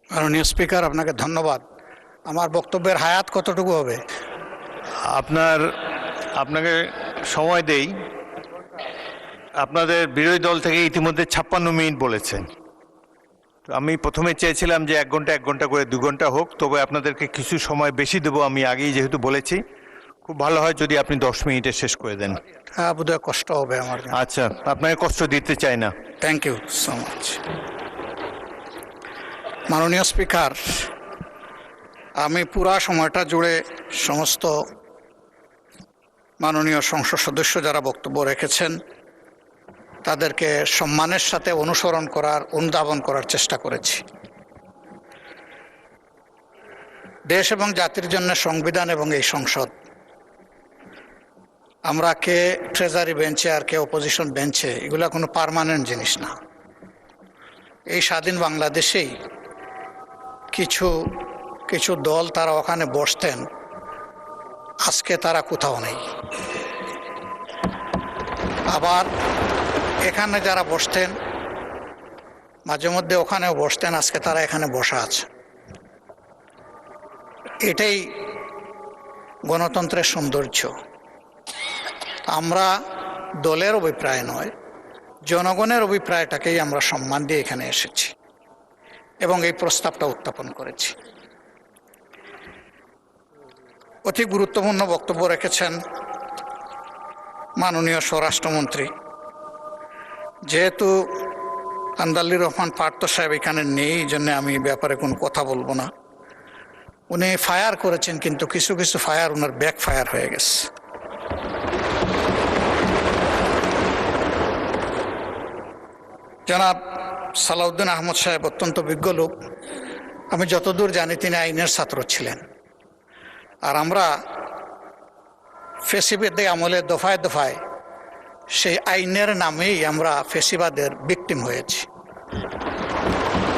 মাননীয় স্পিকার, আপনাকে ধন্যবাদ। আমার বক্তব্যের হায়াত কতটুকু হবে? আপনার আপনাকে সময় দেই। আপনাদের বিরোধী দল থেকে ইতিমধ্যে 56 মিনিট বলেছেন। তো আমি প্রথমে চেয়েছিলাম যে 1 ঘন্টা করে 2 ঘন্টা হোক, তবে আপনাদেরকে কিছু সময় বেশি দেবো। আমি আগেই যেহেতু বলেছি, খুব ভালো হয় যদি আপনি 10 মিনিটে শেষ করে দেন। হ্যাঁ, বোধহয় কষ্ট হবে আমার জন্য। আচ্ছা, আপনাকে কষ্ট দিতে চাই না। Thank you so much. মাননীয় স্পিকার, আমি পুরা সময়টা জুড়ে সমস্ত মাননীয় সংসদ সদস্য যারা বক্তব্য রেখেছেন তাদেরকে সম্মানের সাথে অনুধাবন করার চেষ্টা করেছি। দেশ এবং জাতির জন্য সংবিধান এবং এই সংসদ, আমরা কে ট্রেজারি বেঞ্চে আর কে অপোজিশন বেঞ্চে, এগুলা কোনো পার্মানেন্ট জিনিস না। এই স্বাধীন বাংলাদেশেই কিছু কিছু দল তারা ওখানে বসতেন, আজকে তারা কোথাও নেই। আবার এখানে যারা বসতেন, মাঝে মধ্যে ওখানেও বসতেন, আজকে তারা এখানে বসা আছে। এটাই গণতন্ত্রের সৌন্দর্য। আমরা দলের অভিপ্রায় নয়, জনগণের অভিপ্রায়টাকেই আমরা সম্মান দিয়ে এখানে এসেছি এবং এই প্রস্তাবটা উত্থাপন করেছি। অতি গুরুত্বপূর্ণ বক্তব্য রেখেছেন মাননীয় স্বরাষ্ট্রমন্ত্রী। যেহেতু আন্দালির রহমান পার্থ সাহেব এখানে নেই, এই জন্য আমি ব্যাপারে কোনো কথা বলবো না। উনি ফায়ার করেছেন, কিন্তু কিছু কিছু ফায়ার ওনার ব্যাক ফায়ার হয়ে গেছে। জনাব সালাউদ্দিন আহমদ সাহেব অত্যন্ত বিজ্ঞ লোক। আমি যতদূর জানি তিনি আইনের ছাত্র ছিলেন। আর আমরা ফেসিবাদের আমলে দফায় দফায় সেই আইনের নামেই আমরা ফেসিবাদের ভিকটিম হয়েছি।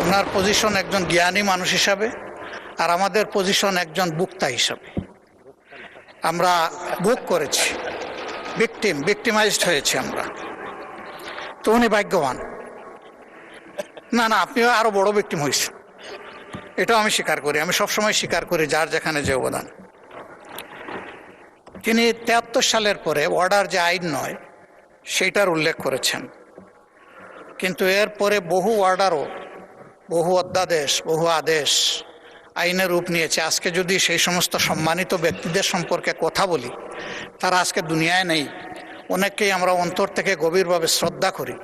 ওনার পজিশন একজন জ্ঞানী মানুষ হিসাবে, আর আমাদের পজিশন একজন বুক্তা হিসাবে। আমরা বুক করেছি, ভিকটিমাইজড হয়েছি আমরা। তো উনি ভাগ্যবান। না না, আপনিও আরো বড় ভিকটিম হয়েছেন, এটাও আমি স্বীকার করি। আমি সবসময় স্বীকার করি যার যেখানে যে অবদান। তিনি 73 সালের পরে অর্ডার যে আইন নয় সেইটার উল্লেখ করেছেন, কিন্তু এরপরে বহু অর্ডারও, বহু অধ্যাদেশ, বহু আদেশ আইনের রূপ নিয়েছে। আজকে যদি সেই সমস্ত সম্মানিত ব্যক্তিদের সম্পর্কে কথা বলি, তারা আজকে দুনিয়ায় নেই। অনেককেই আমরা অন্তর থেকে গভীরভাবে শ্রদ্ধা করি,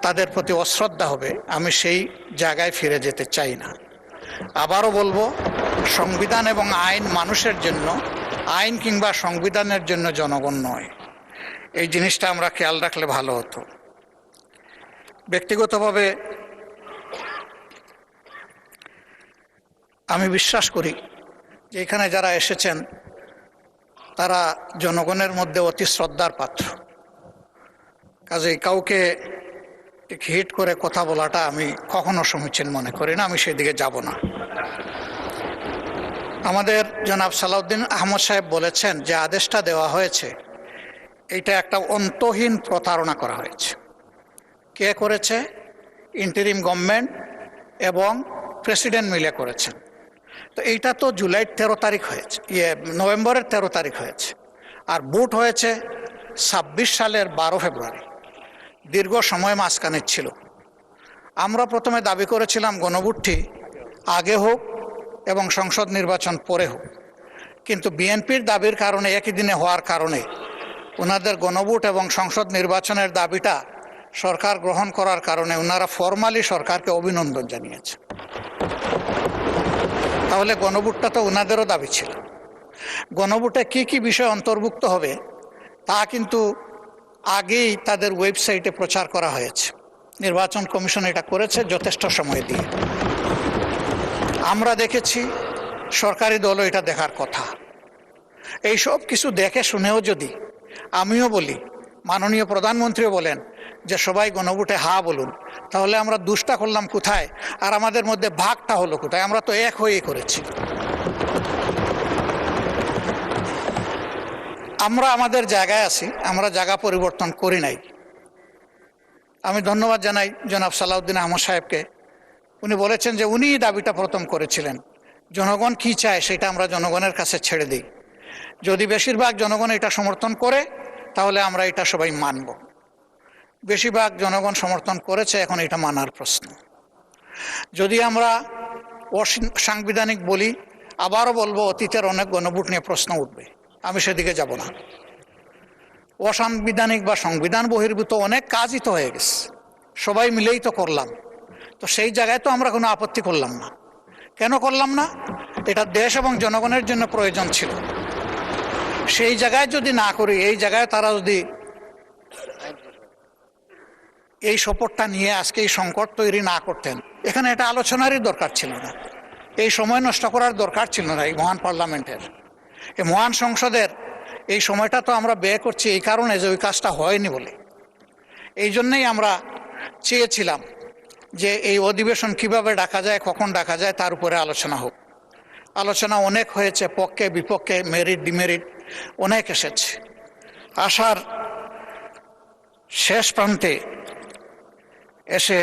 তাদের প্রতি অশ্রদ্ধা হবে। আমি সেই জায়গায় ফিরে যেতে চাই না। আবারও বলবো, সংবিধান এবং আইন মানুষের জন্য, আইন কিংবা সংবিধানের জন্য জনগণ নয়। এই জিনিসটা আমরা খেয়াল রাখলে ভালো হতো। ব্যক্তিগতভাবে আমি বিশ্বাস করি যে এখানে যারা এসেছেন তারা জনগণের মধ্যে অতি শ্রদ্ধার পাত্র। কাজেই কাউকে হিট করে কথা বলাটা আমি কখনো সমীচীন মনে করি না, আমি সেদিকে যাব না। আমাদের জনাব সালাউদ্দিন আহমদ সাহেব বলেছেন যে আদেশটা দেওয়া হয়েছে, এটা একটা অন্তহীন প্রতারণা করা হয়েছে। কে করেছে? ইন্টারিম গভর্নমেন্ট এবং প্রেসিডেন্ট মিলে করেছেন। তো এইটা তো জুলাইয়ের 13 তারিখ হয়েছে, নভেম্বরের 13 তারিখ হয়েছে, আর ভোট হয়েছে 26 সালের 12 ফেব্রুয়ারি। দীর্ঘ সময় মাঝখানে ছিল। আমরা প্রথমে দাবি করেছিলাম গণভোটটি আগে হোক এবং সংসদ নির্বাচন পরে হোক, কিন্তু বিএনপির দাবির কারণে, একই দিনে হওয়ার কারণে, ওনাদের গণভোট এবং সংসদ নির্বাচনের দাবিটা সরকার গ্রহণ করার কারণে ওনারা ফরমালি সরকারকে অভিনন্দন জানিয়েছে। তাহলে গণভোটটা তো ওনাদেরও দাবি ছিল। গণভোটে কি কি বিষয় অন্তর্ভুক্ত হবে তা কিন্তু আগেই তাদের ওয়েবসাইটে প্রচার করা হয়েছে। নির্বাচন কমিশন এটা করেছে যথেষ্ট সময় দিয়ে। আমরা দেখেছি, সরকারি দলও এটা দেখার কথা। এই সব কিছু দেখে শুনেও যদি আমিও বলি, মাননীয় প্রধানমন্ত্রীও বলেন যে সবাই গণভোটে হা বলুন, তাহলে আমরা দুষ্টা করলাম কোথায় আর আমাদের মধ্যে ভাগটা হলো কোথায়? আমরা তো এক হয়েই করেছি। আমরা আমাদের জায়গায় আছি, আমরা জায়গা পরিবর্তন করি নাই। আমি ধন্যবাদ জানাই জনাব সালাউদ্দিন আহমদ সাহেবকে। উনি বলেছেন যে উনি দাবিটা প্রথম করেছিলেন, জনগণ কি চায় সেটা আমরা জনগণের কাছে ছেড়ে দিই, যদি বেশিরভাগ জনগণ এটা সমর্থন করে তাহলে আমরা এটা সবাই মানব। বেশিরভাগ জনগণ সমর্থন করেছে, এখন এটা মানার প্রশ্ন। যদি আমরা অসাংবিধানিক বলি, আবারও বলবো অতীতের অনেক গণভোট নিয়ে প্রশ্ন উঠবে, আমি সেদিকে যাব না। অসাংবিধানিক বা সংবিধান বহির্ভূত অনেক কাজই তো হয়ে গেছে, সবাই মিলেই তো করলাম, তো সেই জায়গায় তো আমরা কোনো আপত্তি করলাম না। কেন করলাম না? এটা দেশ এবং জনগণের জন্য প্রয়োজন ছিল। সেই জায়গায় যদি না করি, এই জায়গায় তারা যদি এই সপোর্টটা নিয়ে আজকে এই সংকট তৈরি না করতেন, এখানে এটা আলোচনারই দরকার ছিল না, এই সময় নষ্ট করার দরকার ছিল না। এই মহান পার্লামেন্টের, এই মহান সংসদের এই সময়টা তো আমরা ব্যয় করছি এই কারণে যে ওই কাজটা হয়নি বলে। এই জন্যেই আমরা চেয়েছিলাম যে এই অধিবেশন কিভাবে ডাকা যায়, কখন ডাকা যায়, তার উপরে আলোচনা হোক। আলোচনা অনেক হয়েছে, পক্ষে বিপক্ষে, মেরিট ডিমেরিট অনেক এসেছে। আসার শেষ প্রান্তে এসে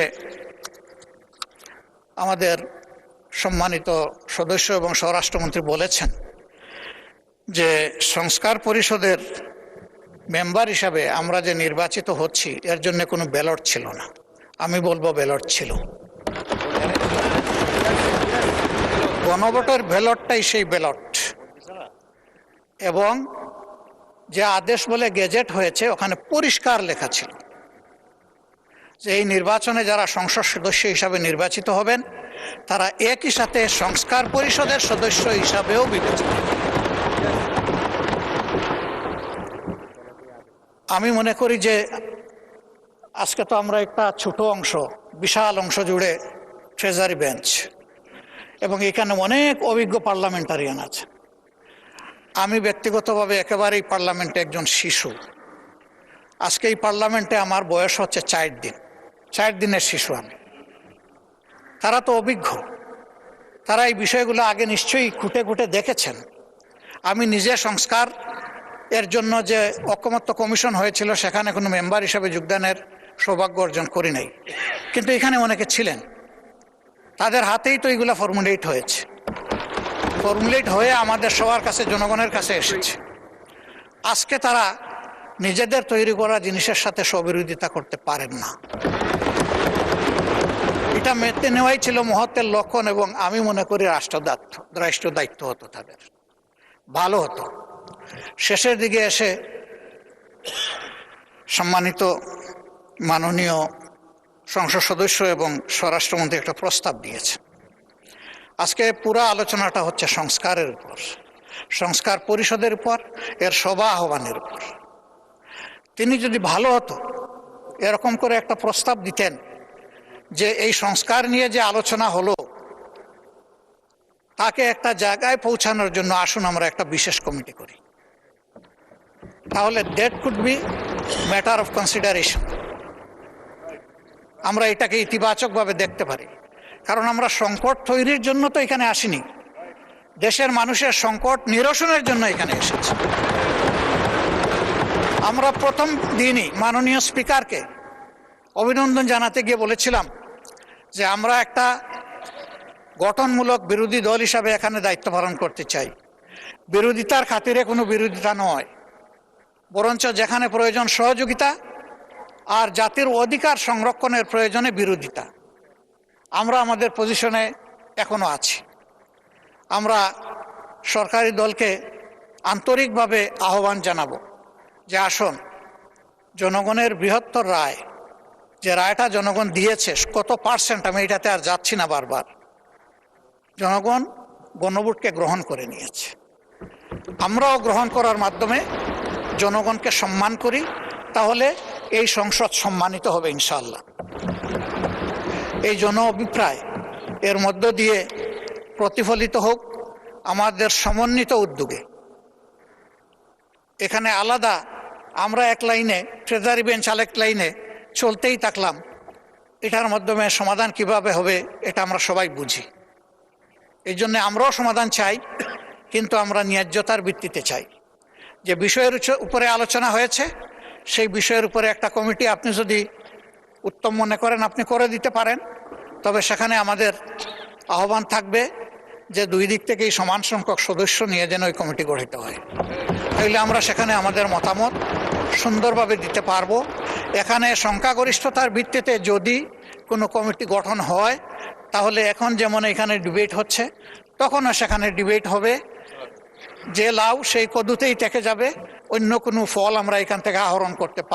আমাদের সম্মানিত সদস্য এবং স্বরাষ্ট্রমন্ত্রী বলেছেন যে সংস্কার পরিষদের মেম্বার হিসাবে আমরা যে নির্বাচিত হচ্ছি এর জন্য কোনো ব্যালট ছিল না। আমি বলবো ব্যালট ছিল। গণভোটের ব্যালটটাই সেই ব্যালট, এবং যে আদেশ বলে গেজেট হয়েছে ওখানে পরিষ্কার লেখা ছিল যে এই নির্বাচনে যারা সংসদ সদস্য হিসাবে নির্বাচিত হবেন তারা একই সাথে সংস্কার পরিষদের সদস্য হিসাবেও বিবেচিত। আমি মনে করি যে আজকে তো আমরা একটা ছোট অংশ, বিশাল অংশ জুড়ে ট্রেজারি বেঞ্চ, এবং এখানে অনেক অভিজ্ঞ পার্লামেন্টারিয়ান আছে। আমি ব্যক্তিগতভাবে একেবারেই পার্লামেন্টে একজন শিশু। আজকে এই পার্লামেন্টে আমার বয়স হচ্ছে 4 দিন, 4 দিনের শিশু আমি। তারা তো অভিজ্ঞ, তারা এই বিষয়গুলো আগে নিশ্চয়ই খুঁটে খুঁটে দেখেছেন। আমি নিজে সংস্কার এর জন্য যে ঐকমত্য কমিশন হয়েছিল সেখানে কোনো মেম্বার হিসাবে যোগদানের সৌভাগ্য অর্জন করি নাই, কিন্তু এখানে অনেকে ছিলেন, তাদের হাতেই তো এইগুলো ফর্মুলেট হয়েছে, ফর্মুলেট হয়ে আমাদের সবার কাছে, জনগণের কাছে এসেছে। আজকে তারা নিজেদের তৈরি করা জিনিসের সাথে স্ববিরোধিতা করতে পারেন না। এটা মেনে নেওয়াই ছিল মহত্বের লক্ষণ, এবং আমি মনে করি রাষ্ট্র দায়িত্ব হতো তাদের, ভালো হতো। শেষের দিকে এসে সম্মানিত মাননীয় সংসদ সদস্য এবং স্বরাষ্ট্রমন্ত্রী একটা প্রস্তাব দিয়েছে। আজকে পুরো আলোচনাটা হচ্ছে সংস্কারের উপর, সংস্কার পরিষদের উপর, এর সভা আহ্বানের উপর। তিনি যদি ভালো হতো এরকম করে একটা প্রস্তাব দিতেন যে এই সংস্কার নিয়ে যে আলোচনা হলো তাকে একটা জায়গায় পৌঁছানোর জন্য আসুন আমরা একটা বিশেষ কমিটি করি, তাহলে that could be matter of consideration. আমরা এটাকে ইতিবাচকভাবে দেখতে পারি, কারণ আমরা সংকট তৈরির জন্য তো এখানে আসিনি, দেশের মানুষের সংকট নিরসনের জন্য এখানে এসেছি। আমরা প্রথম দিনই মাননীয় স্পিকারকে অভিনন্দন জানাতে গিয়ে বলেছিলাম যে আমরা একটা গঠনমূলক বিরোধী দল হিসাবে এখানে দায়িত্ব পালন করতে চাই। বিরোধিতার খাতিরে কোনো বিরোধিতা নয়, বরঞ্চ যেখানে প্রয়োজন সহযোগিতা আর জাতির অধিকার সংরক্ষণের প্রয়োজনে বিরোধিতা। আমরা আমাদের পজিশনে এখনো আছি। আমরা সরকারি দলকে আন্তরিকভাবে আহ্বান জানাবো যে আসুন, জনগণের বৃহত্তর রায়, যে রায়টা জনগণ দিয়েছে, কত পার্সেন্ট আমি এটাতে আর যাচ্ছি না বারবার, জনগণ গণভোটকে গ্রহণ করে নিয়েছে। আমরাও গ্রহণ করার মাধ্যমে জনগণকে সম্মান করি, তাহলে এই সংসদ সম্মানিত হবে ইনশাআল্লাহ। এই জন অভিপ্রায় এর মধ্য দিয়ে প্রতিফলিত হোক আমাদের সমন্বিত উদ্যোগে। এখানে আলাদা আমরা এক লাইনে, ট্রেজারি বেঞ্চ আরেক লাইনে চলতেই থাকলাম, এটার মাধ্যমে সমাধান কিভাবে হবে এটা আমরা সবাই বুঝি। এই জন্য আমরাও সমাধান চাই, কিন্তু আমরা ন্যায্যতার ভিত্তিতে চাই। যে বিষয়ের উপরে আলোচনা হয়েছে সেই বিষয়ের উপরে একটা কমিটি আপনি যদি উত্তম মনে করেন আপনি করে দিতে পারেন, তবে সেখানে আমাদের আহ্বান থাকবে যে দুই দিক থেকেই সমান সংখ্যক সদস্য নিয়ে যেন ওই কমিটি গঠিত হয়, তাইলে আমরা সেখানে আমাদের মতামত সুন্দরভাবে দিতে পারবো। এখানে সংখ্যাগরিষ্ঠতার ভিত্তিতে যদি কোনো কমিটি গঠন হয়, তাহলে এখন যেমন এখানে ডিবেট হচ্ছে, তখনও সেখানে ডিবেট হবে। যে লাউ সেই কদুতেই থেকে যাবে, অন্য কোনো ফল আমরা এখান থেকে আহরণ করতে পারবো